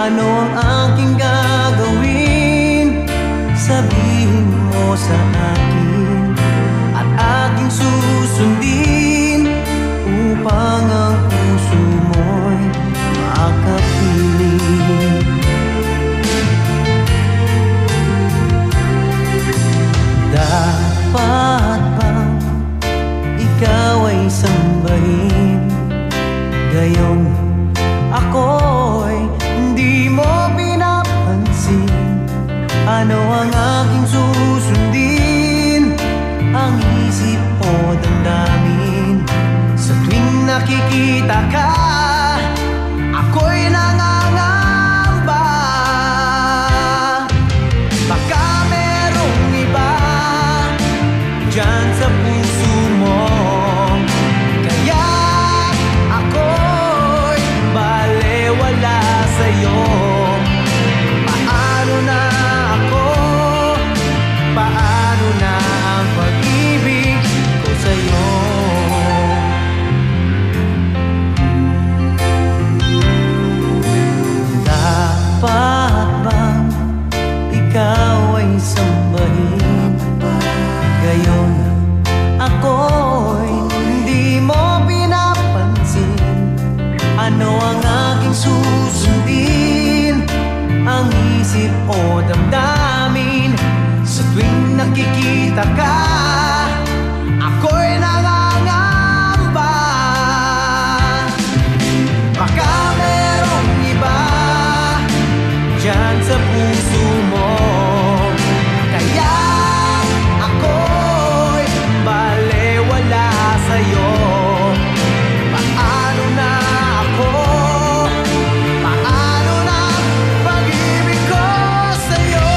Ano ang aking gagawin? Sabihin mo sa akin at aking susundin upang ang puso mo'y makapiling. Dapat bang ikaw ay sambahin, gayong ako'y hindi mo pinapansin? Ano ang aking susundin? Ang isip o damdamin? Sa tuwing nakikita ka, ako'y nangangamba. Baka merong iba dyan sa puso mo, kaya ako'y balewala sa'yo. Paano na ako? Paano na ang pag-ibig ko sa'yo? Dapat bang ikaw ay sambahin, gayon ako'y hindi mo pinapansin? Ano ang aking susundin? Ang isip o damdamin? Sa tuwing nakikita ka, ako'y nangangamba. Baka merong iba dyan sa puso mo, kaya ako'y balewala sa'yo. Paano na ako? Paano na pag-ibig ko sa'yo?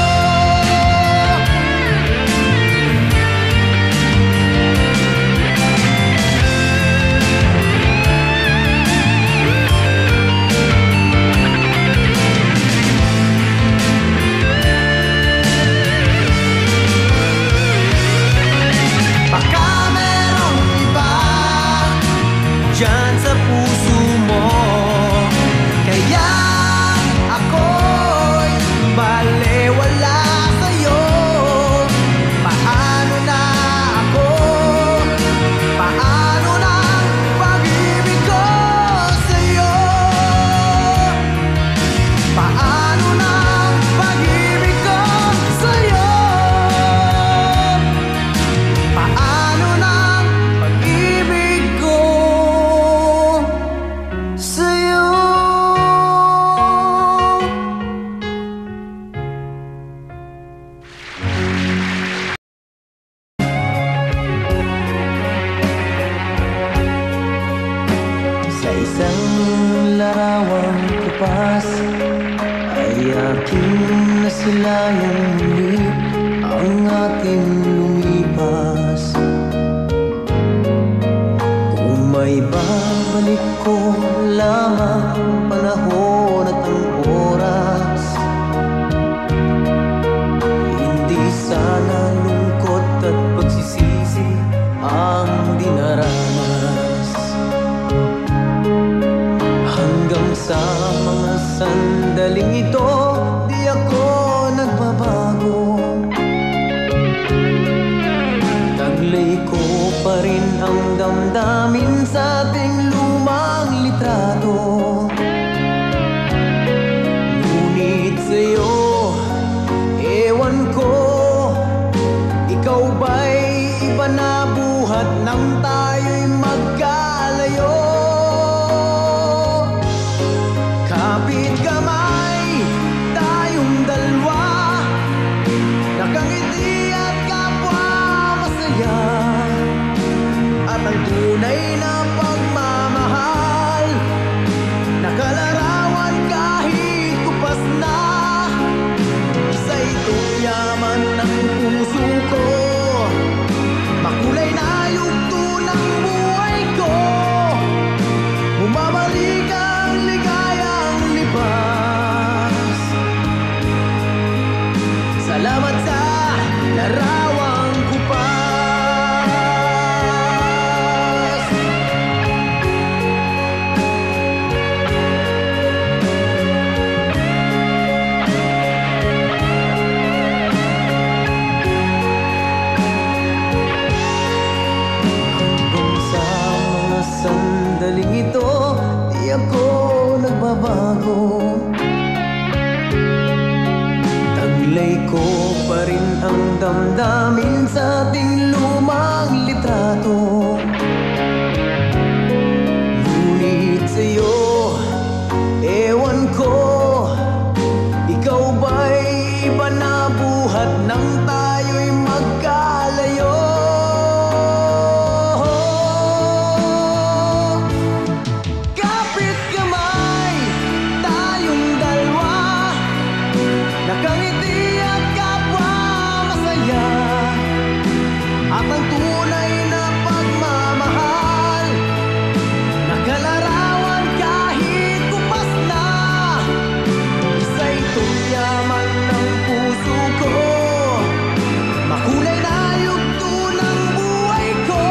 Baka merong iba dyan sa puso mo, kaya ako'y balewala sa'yo. Paano na ako? Paano na pag-ibig ko sa'yo? Paano na pag-ibig ko sa'yo? Paano na pag-ibig ko sa'yo? Sa isang larawang kupas ay aking nasilayang muli ang ating lumipas. Kung may babalik ko lamang panahon at ang oras, hindi sana lungkot at pagsisisi ang dinaranas. Hanggang sa mga sandaling ito, di ako nagbabago. Taglay ko pa rin ang damdamin sa ating lumang litrato. Ngunit sa'yo, ewan ko, ikaw ba'y iba na buhat nang tayo'y magkalayo? Kapit kamay, bago. Taglay ko pa rin ang damdamin sa ating lumang litrato. Ngunit sa'yo, ewan ko, ikaw ba'y iba na buhat nang tayo'y magkalayo? Kapit kamay, tayong dalawa, nakangiti at kapwa masaya. At ang tunay na pagmamahal, nakalarawan kahit kupas na. Isa'y yaman ng puso ko, makulay na yugto ng buhay ko.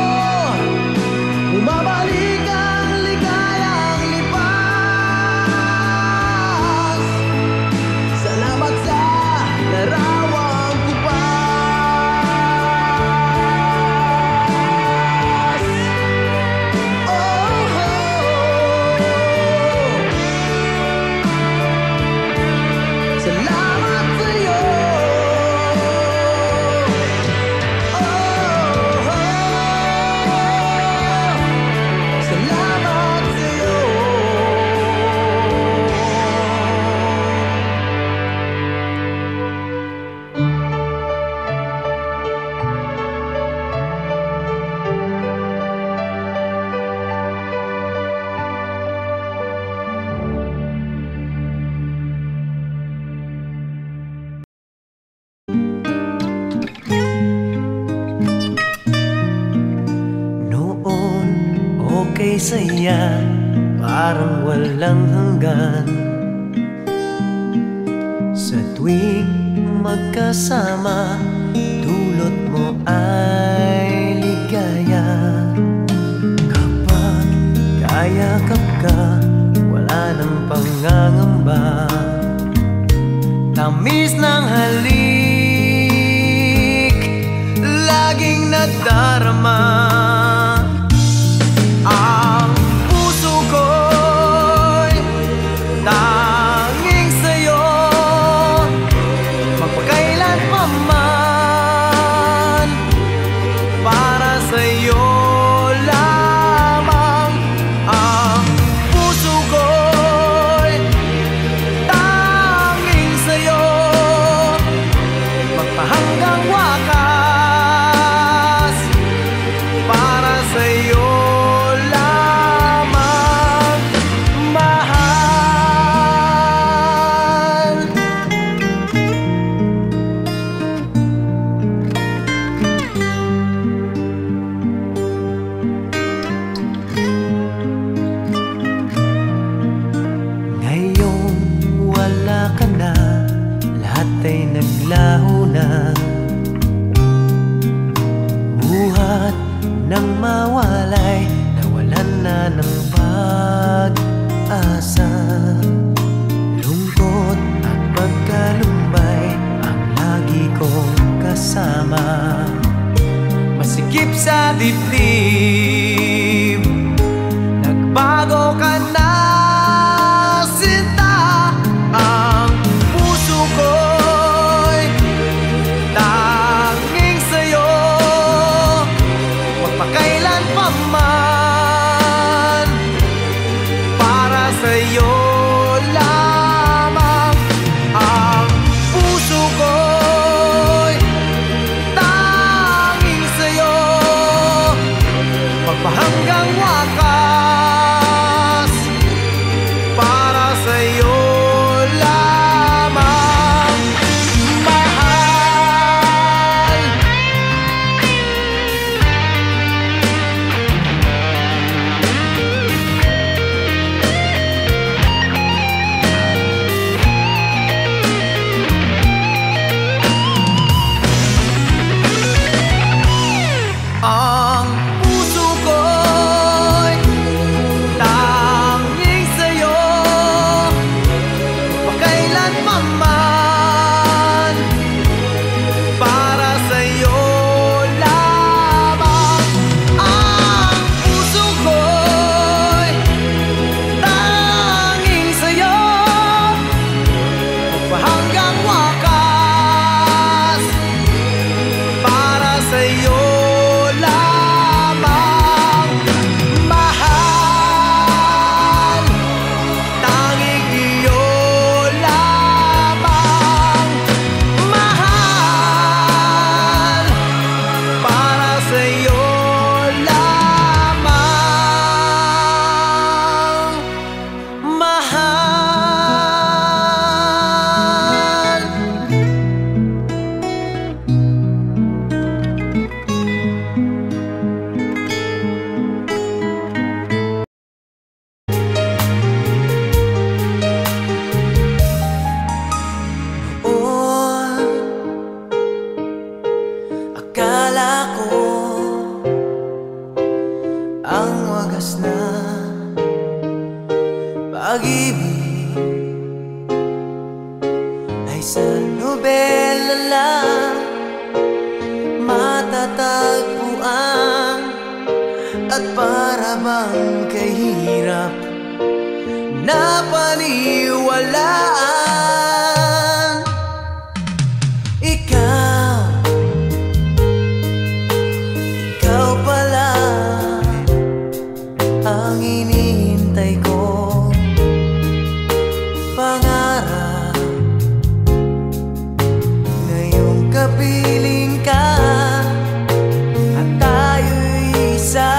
Bumabalik ang ligayang lipas. Salamat sa larawan ko pa. Oh, oh. Salamat sa'yo. Oh, oh. Salamat sa'yo. Noon, okay saya, parang walang hanggan. Sa tuwing magkasama, dulot mo ay ligaya. Kapag kayakap ka, wala nang pangangamba. Tamis ng halik, laging nadarama. Ang puso ko'y tanging sa'yo, magpakailan pa man. Para sa'yo lamang. Ang puso ko'y tanging sa'yo, magpahanggang wakas. Para sa'yo lamang, mahal. Ngayong wala ka na, lahat ay naglaho na. Buhat ng mawalay, nawalan na ng pag-asa. Lungkot at pagkalumbay ang lagi kong kasama. Masikip sa dibdib, nagbago ka na, sinta. Ang puso ko'y pag-ibig ay sa nobela lang matatagpuan, at para bang kahirap na paniwalaan. Ikaw pala ang hinihintay ko, pangarap ngayong kapiling ka at tayo'y isa.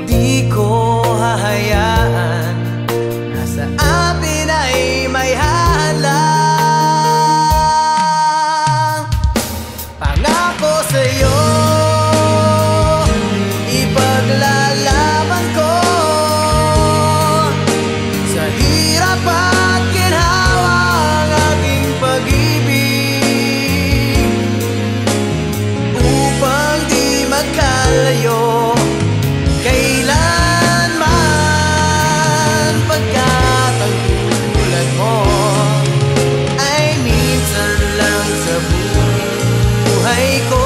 Di ko hahayaan na sa atin ay may hadlang. Pangako sa'yo, ipaglalaban ko sa hirap at ginhawa ang aking pag-ibig, upang di magkalayo kailanman, pagkat ang tulad mo ay minsan lang sa buhay ko.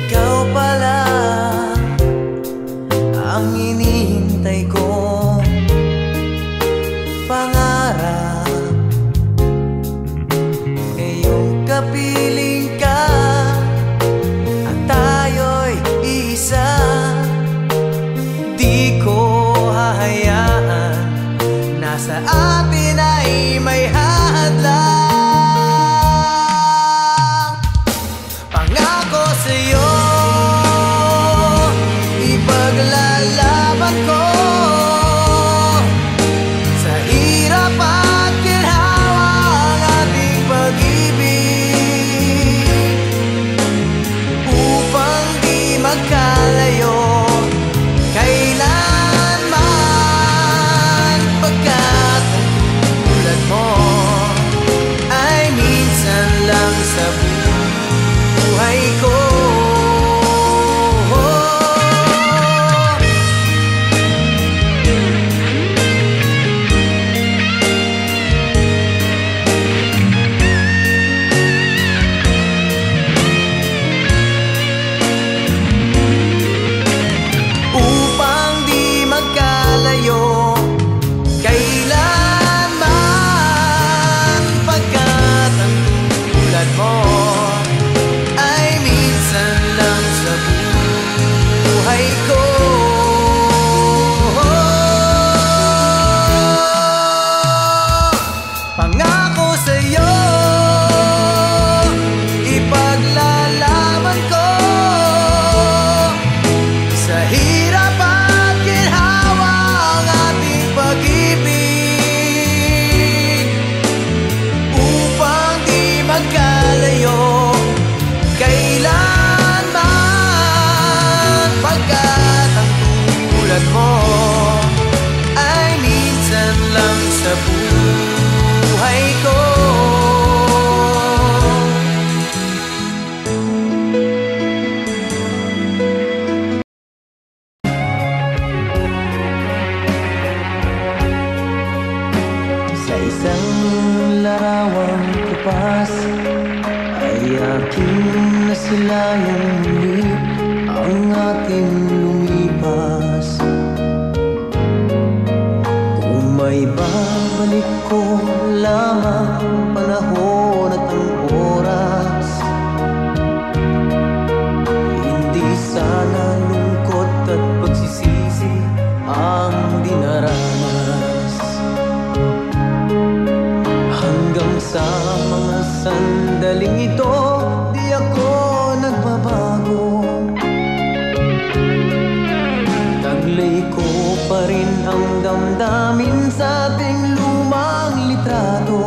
Ikaw pala ang hinihintay ko, pangarap ngayong kapiling ka at tayo'y isa. Di ko hahayaan na sa atin ay may hadlang. Pangako sa'yo, ipaglalaban ko sa hirap at ginhawa ang ating pag-ibig, upang di magkalayo kailanman, pagkat ang tulad mo ay minsan lang sa buhay ko. Upang di magkalayo kailanman, pagkat ang tulad mo ay minsan lang sa buhay ko. Pangako sa'yo, ipaglalaban ko sa hirap at ginhawa ang ating pag-ibig, upang di magkalayo kailanman, pagkat ang tulad mo ay minsan lang sa buhay ko. Sa isang larawang kupas ay aking nasilayang muli ang ating lumipas. Kung may babalik ko lamang panahon at ang oras, hindi sana lungkot at pagsisisi ang dinaranas. Hanggang sa mga sandaling ito, di ako nagbabago. Taglay ko pa rin ang damdamin sa ating lumang litrato.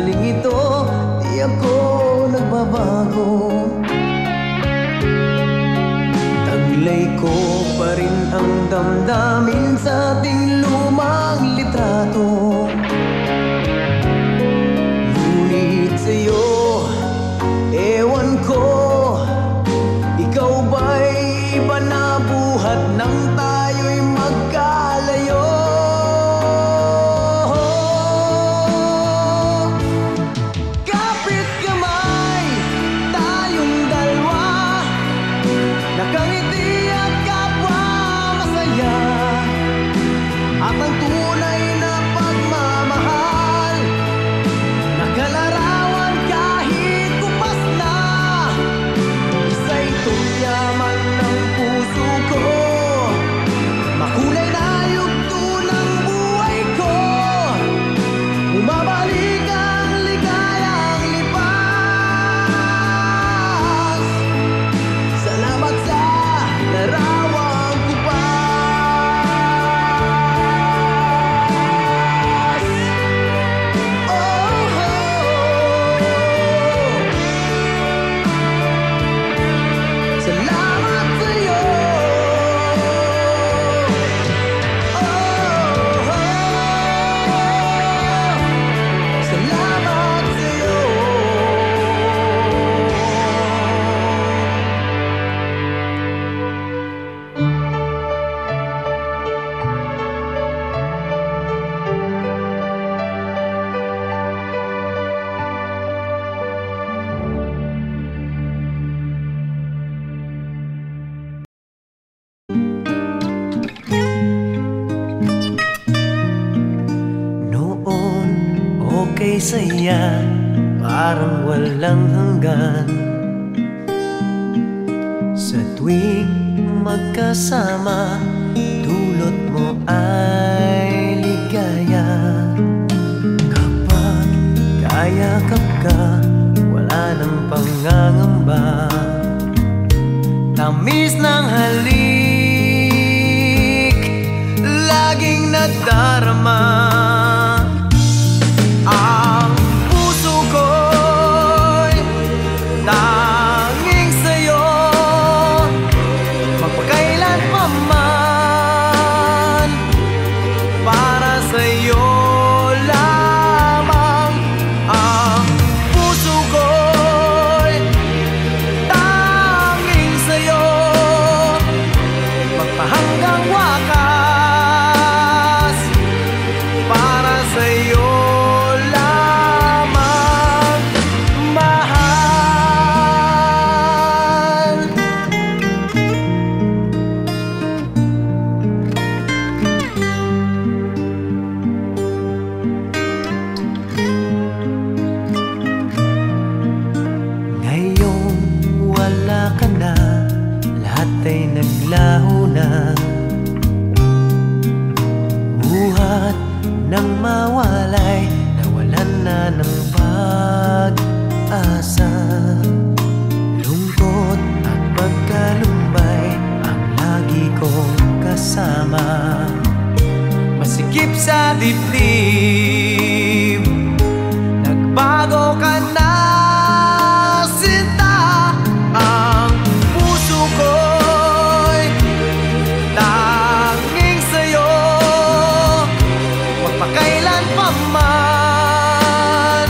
sandaling ito, di ako nagbabago. Taglay ko pa rin ang damdamin sa ating lumang litrato. Ngunit sa'yo, ewan ko, ikaw ba'y iba na buhat nang tayo'y magkalayo? Kapit kamay, tayong dalawa, nakangiti at kapwa masaya. At ang tunay na pagmamahal, nakalarawan kahit kupas na. Isa'y yaman ng puso ko, makulay na yugto ng buhay ko. Umabalik ang ligayang lipas. Salamat sa larawan ko pa. Oh, oh. Salamat sa'yo. Oh, oh. Salamat sa'yo. Noon, okay saya, parang walang hanggan. Sa tuwing magkasama, dulot mo ay ligaya. Kapag kayakap ka, wala nang pangangamba. Tamis ng halik, laging nadarama. Ang puso ko'y tanging sa'yo, magpakailan pa man. Para sa'yo lamang. Ang puso ko'y tanging sa'yo, magpahanggang wakas. Para sa'yo lamang, mahal. Ngayong wala ka na, lahat ay naglaho na. Buhat ng mawalay, nawalan na ng pag-asa. Lungkot at pagkalumbay ang lagi kong kasama. Masikip sa dibdib, nagbago ka na, sinta. Ang puso ko'y tanging sa'yo, magpakailan pa man.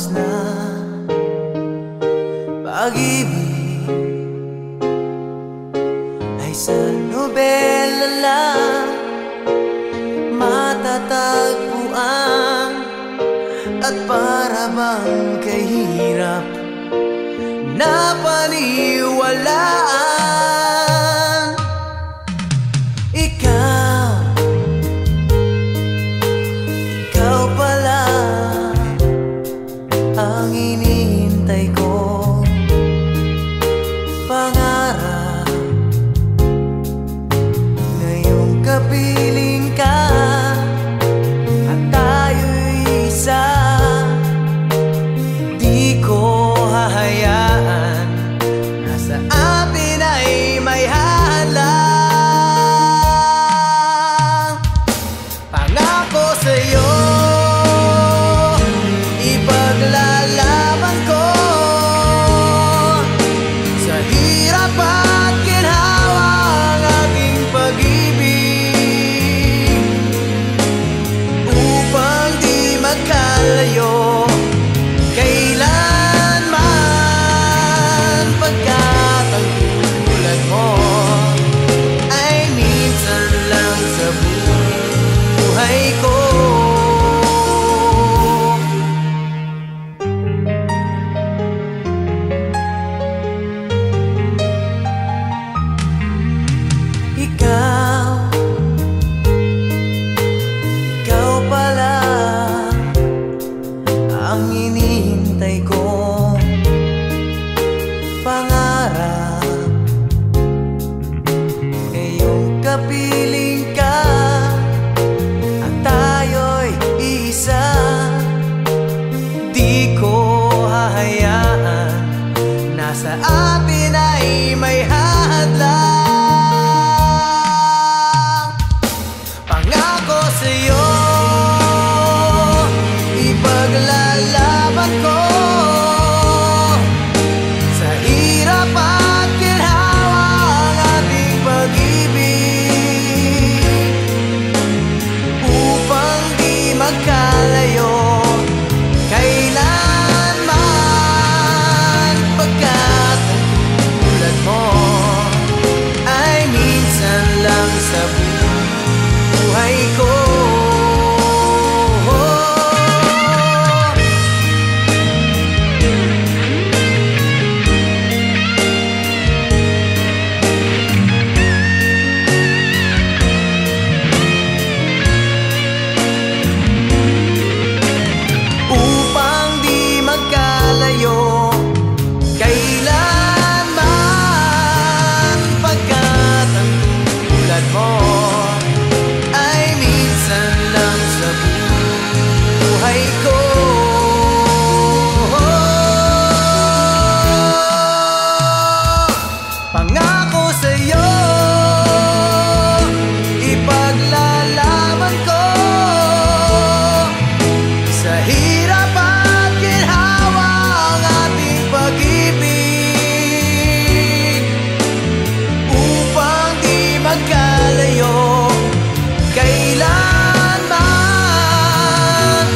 tapos na pag-ibig ay sa nobela lang matatagpuan, at para bang kahirap na paniwalaan. Ikaw pala ang hinihintay ko, pangarap ngayong kapiling ka at tayo'y isa. Di ko hahayaan na sa atin ay may hadlang. Pangako sa'yo, ipaglalaban ko sa hirap at ginhawa ang aking pag-ibig, upang di magkalayo kailanman, pagkat ang tulad mo ay minsan lang sa buhay ko. Ikaw pala ang hinihintay ko, pangarap ngayong kapiling ka at tayo'y isa. Di ko hahayaan na sa atin ay may hadlang. Pangako sa'yo, ipaglalaban ko sa hirap at ginhawa ang ating pag-ibig, upang di magkalayo kailanman, pagkat ang tulad mo ay minsan lang sa buhay ko. Upang di magkalayo kailanman, pagkat ang tulad mo ay minsan lang sa buhay ko. Pangako sa'yo, ipaglalaban ko sa hirap at ginhawa ang ating pag-ibig, upang di magkalayo kailanman,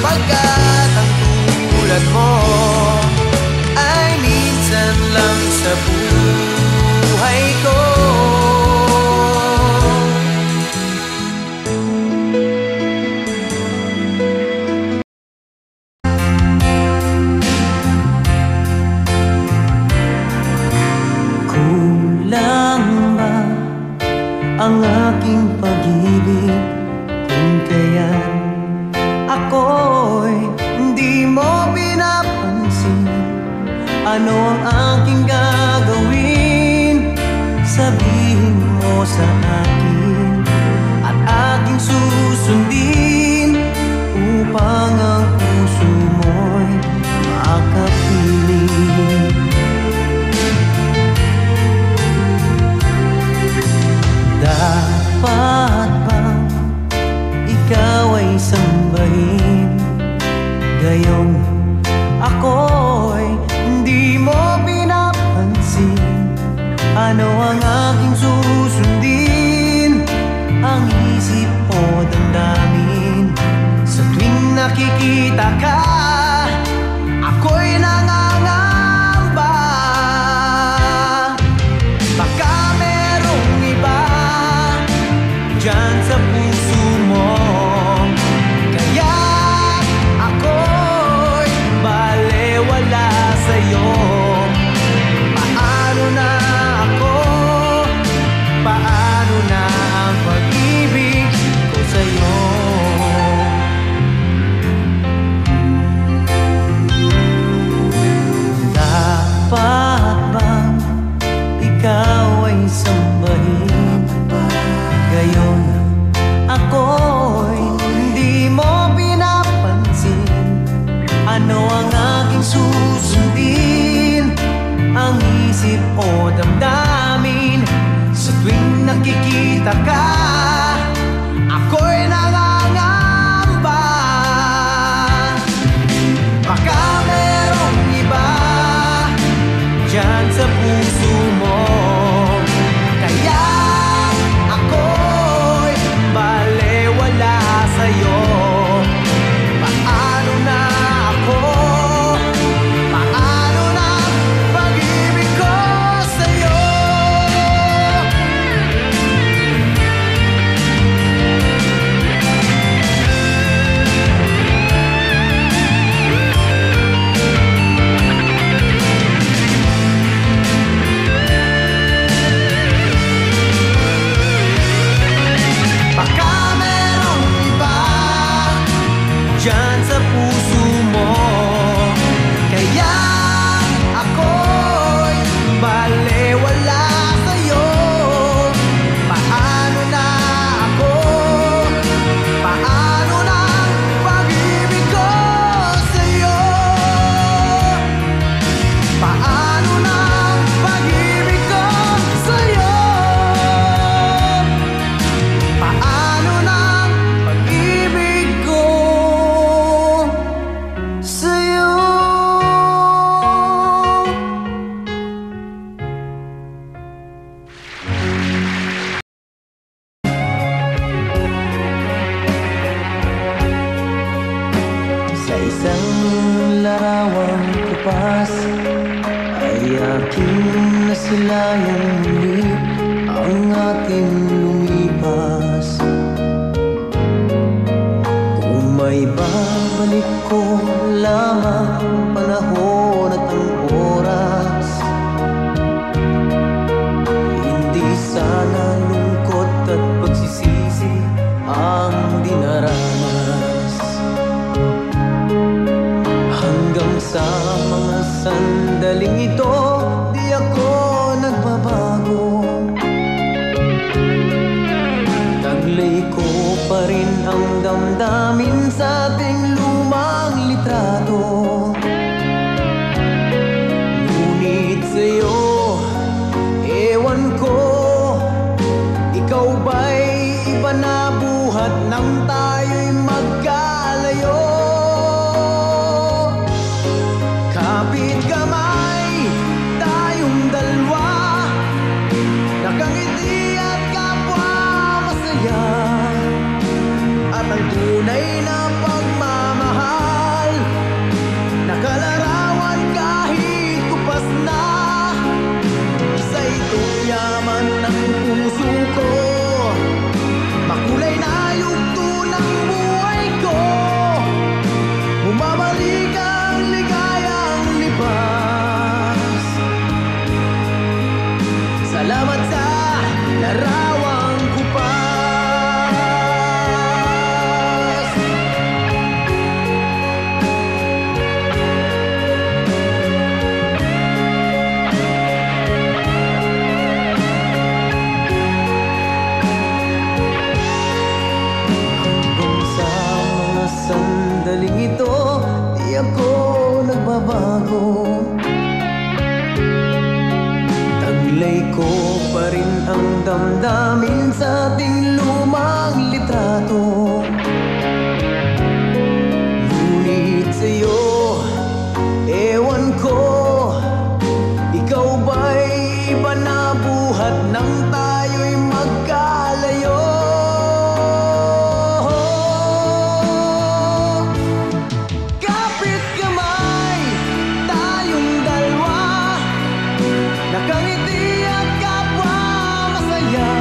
pagkat ang tulad mo ay minsan lang sa buhay ko. Kulang ba ang aking pag-ibig kung kaya't ako'y hindi mo pinapansin? Ano ang aking gagawin? Sabihin mo sa akin at aking susundin, upang ang puso mo'y makapiling. Dapat bang ikaw ay sambahin, gayong ako'y hindi mo pinapansin? Ano ang aking susundin? Ang isip o damdamin sa tuwing nakikita isip o damdamin. Sa tuwing nakikita ka, ako'y nangangamba. Baka merong iba dyan sa puso mo, kaya ako'y balewala sa'yo. Paano na ako? Paano na pag-ibig ko sa'yo? Baka merong iba dyan sa puso mo, kaya ako'y balewala sa'yo. Paano na ako? Paano na pag-ibig ko sa'yo? Paano na pag-ibig ko sa'yo? Paano na pag-ibig ko sa'yo? Sa isang larawang kupas ay aking nasilayang muli ang ating lumipas. Kung may babalik ko lamang panahon at ang oras, hindi sana lungkot at pagsisisi ang dinaranas. Hanggang sa mga sandaling ito, di ako nagbabago. Taglay ko pa rin ang damdamin sa ating lumang litrato. Ngunit sa'yo, ewan ko, ikaw ba'y iba na buhat nang tayo'y magkalayo? Kapit kamay, tayong dalawa, nakangiti at kapwa masaya. At ang tunay na pagmamahal, nakalarawan kahit kupas na. Isa itong yaman ng puso ko, makulay na yugto ng buhay ko. Bumabalik ang ligayang libas. Salamat sa larawang kupas. Hanggang sa mga sandaling ito, di ako nagbabago. Taglay ko pa rin ang damdamin sa ating lumang litrato. Ngunit sa'yo, ewan ko, ikaw ba'y iba na buhat nang tayo'y magkalayo? Kapit kamay, tayong dalawa, nakangiti at kapwa masaya.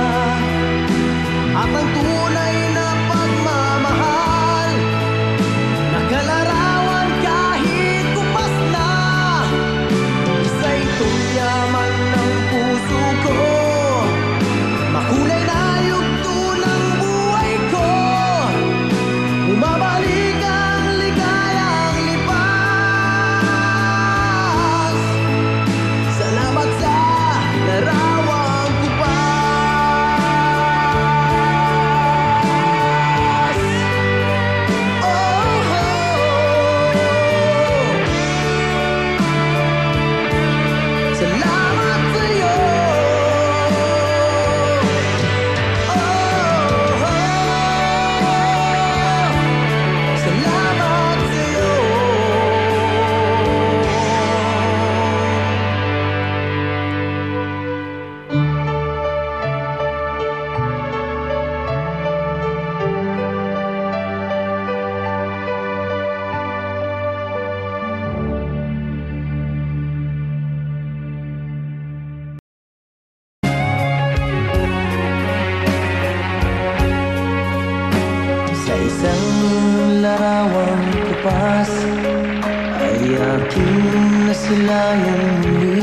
masilayan muli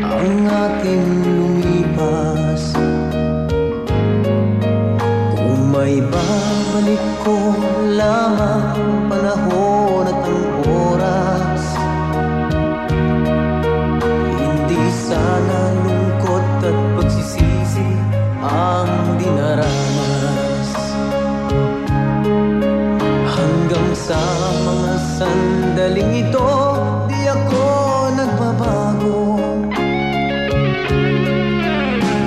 ang ating lumipas. Kung may babalik ko lamang ang panahon at ang oras, hindi sana lungkot at pagsisisi ang dinaranas. Hanggang sa mga sandaling ito, di ako nagbabago.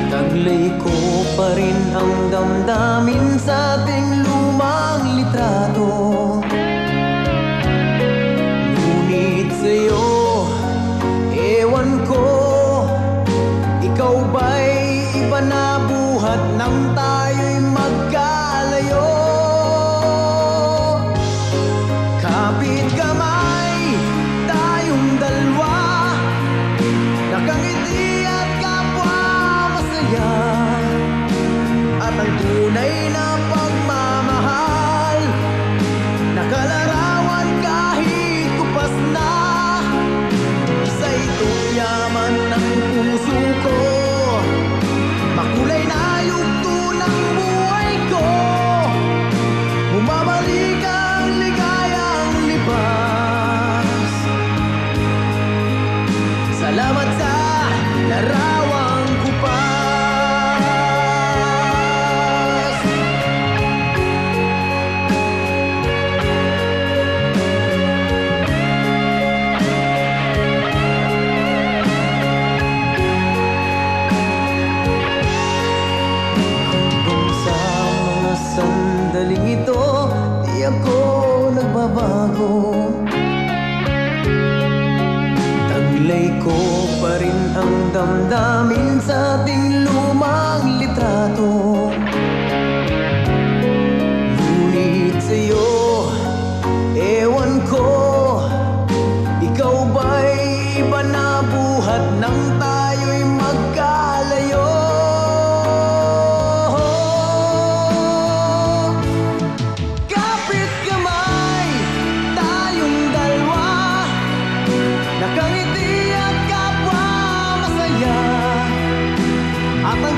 Taglay ko pa rin ang damdamin sa ating lumang litrato. Ngunit sa'yo, ewan ko, ikaw ba'y iba na buhat nang tayo'y magkalayo? Kapit kamay, tayong dalawa, nakangiti at kapwa masaya. At ang tunay na pagmamahal, nakalarawan kahit kupas na. Isa itong yaman ng puso ko, makulay na yugto ng buhay ko. Bumabalik ang ligayang libas. Salamat sa larawang kupas. Hanggang sa mga sandaling ito, di ako nagbabago. Taglay ko pa rin ang damdamin sa ating lumang litrato. Ngunit sa'yo, ewan ko, ikaw ba'y iba na buhat nang tayo'y magkalayo? Kapit kamay, tayong dalawa, nakangiti at kapwa masaya. At ang